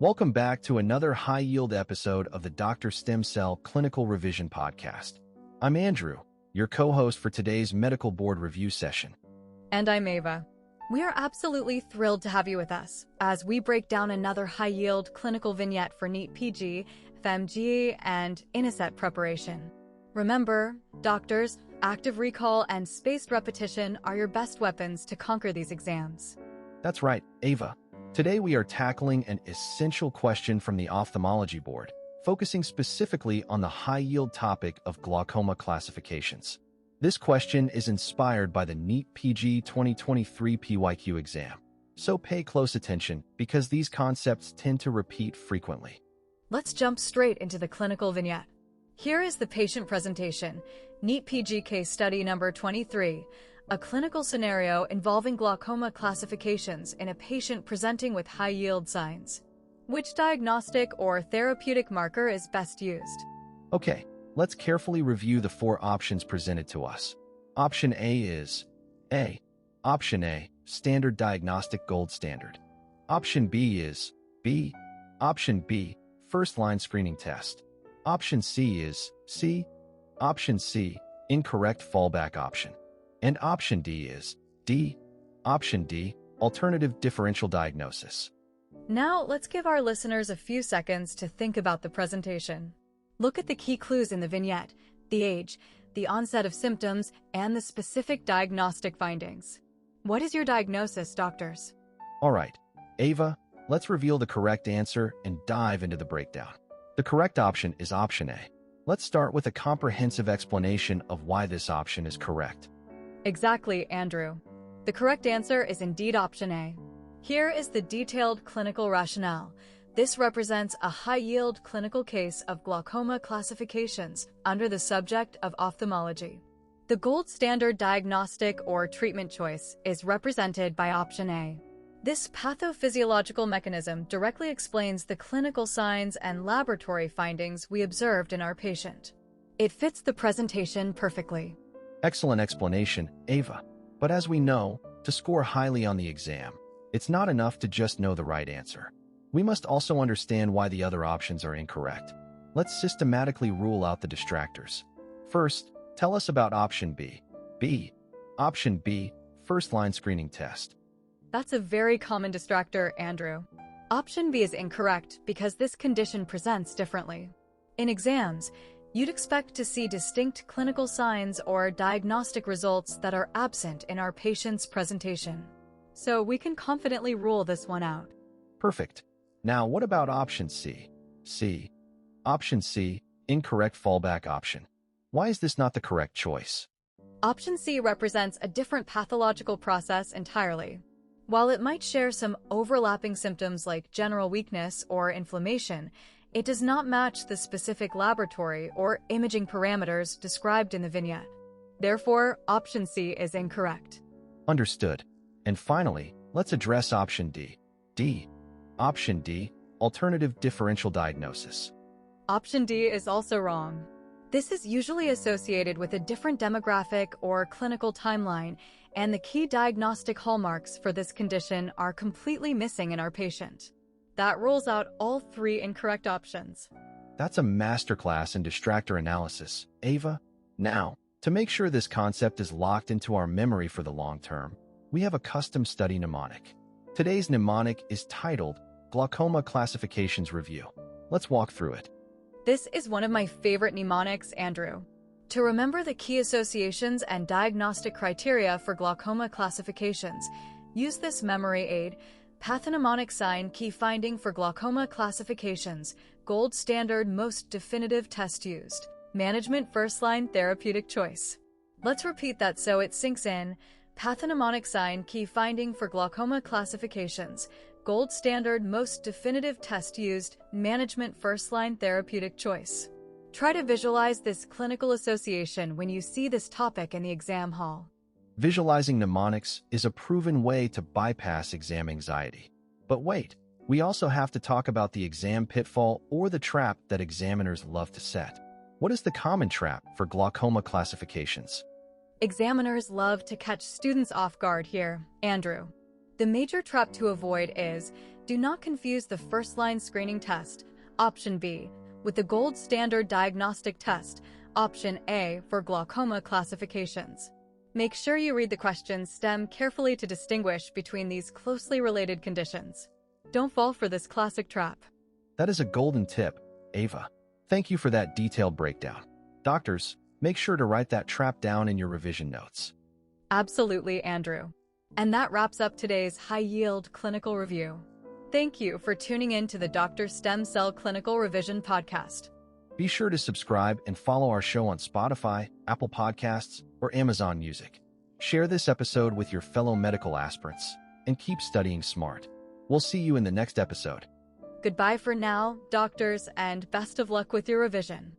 Welcome back to another high-yield episode of the Dr. Stem Cell Clinical Revision Podcast. I'm Andrew, your co-host for today's medical board review session. And I'm Ava. We are absolutely thrilled to have you with us as we break down another high-yield clinical vignette for NEET PG, FMGE, and INI-CET preparation. Remember, doctors, active recall and spaced repetition are your best weapons to conquer these exams. That's right, Ava. Today we are tackling an essential question from the ophthalmology board, focusing specifically on the high-yield topic of glaucoma classifications. This question is inspired by the NEET PG 2023 PYQ exam, so pay close attention because these concepts tend to repeat frequently. Let's jump straight into the clinical vignette. Here is the patient presentation, NEET PG Case Study number 23, a clinical scenario involving glaucoma classifications in a patient presenting with high-yield signs. Which diagnostic or therapeutic marker is best used? Okay, let's carefully review the four options presented to us. Option A is A. Option A, standard diagnostic gold standard. Option B is B. Option B, first-line screening test. Option C is C. Option C, incorrect fallback option. And option D is D. Option D, alternative differential diagnosis. Now, let's give our listeners a few seconds to think about the presentation. Look at the key clues in the vignette: the age, the onset of symptoms, and the specific diagnostic findings. What is your diagnosis, doctors? All right, Ava, let's reveal the correct answer and dive into the breakdown. The correct option is option A. Let's start with a comprehensive explanation of why this option is correct. Exactly, Andrew. The correct answer is indeed option A. Here is the detailed clinical rationale. This represents a high-yield clinical case of glaucoma classifications under the subject of ophthalmology. The gold standard diagnostic or treatment choice is represented by option A. This pathophysiological mechanism directly explains the clinical signs and laboratory findings we observed in our patient. It fits the presentation perfectly. Excellent explanation, Ava. But as we know, to score highly on the exam, it's not enough to just know the right answer. We must also understand why the other options are incorrect. Let's systematically rule out the distractors. First, tell us about option B. B. Option B, first-line screening test. That's a very common distractor, Andrew. Option B is incorrect because this condition presents differently. In exams, you'd expect to see distinct clinical signs or diagnostic results that are absent in our patient's presentation. So we can confidently rule this one out. Perfect. Now, what about option C? C. Option C, incorrect fallback option. Why is this not the correct choice? Option C represents a different pathological process entirely. While it might share some overlapping symptoms like general weakness or inflammation, it does not match the specific laboratory or imaging parameters described in the vignette. Therefore, option C is incorrect. Understood. And finally, let's address option D. D. Option D, alternative differential diagnosis. Option D is also wrong. This is usually associated with a different demographic or clinical timeline, and the key diagnostic hallmarks for this condition are completely missing in our patient. That rules out all three incorrect options. That's a masterclass in distractor analysis, Ava. Now, to make sure this concept is locked into our memory for the long term, we have a custom study mnemonic. Today's mnemonic is titled Glaucoma Classifications Review. Let's walk through it. This is one of my favorite mnemonics, Andrew. To remember the key associations and diagnostic criteria for glaucoma classifications, use this memory aid: Pathognomonic sign key finding for glaucoma classifications, gold standard most definitive test used, management first-line therapeutic choice. Let's repeat that so it sinks in. Pathognomonic sign key finding for glaucoma classifications, gold standard most definitive test used, management first-line therapeutic choice. Try to visualize this clinical association when you see this topic in the exam hall. Visualizing mnemonics is a proven way to bypass exam anxiety. But wait, we also have to talk about the exam pitfall or the trap that examiners love to set. What is the common trap for glaucoma classifications? Examiners love to catch students off guard here, Andrew. The major trap to avoid is Do not confuse the first-line screening test, option B, with the gold standard diagnostic test, option A, for glaucoma classifications. Make sure you read the question stem carefully to distinguish between these closely related conditions. Don't fall for this classic trap. That is a golden tip, Ava. Thank you for that detailed breakdown. Doctors, make sure to write that trap down in your revision notes. Absolutely, Andrew. And that wraps up today's high-yield clinical review. Thank you for tuning in to the Dr. Stem Cell Clinical Revision Podcast. Be sure to subscribe and follow our show on Spotify, Apple Podcasts, or Amazon Music. Share this episode with your fellow medical aspirants, and keep studying smart. We'll see you in the next episode. Goodbye for now, doctors, and best of luck with your revision.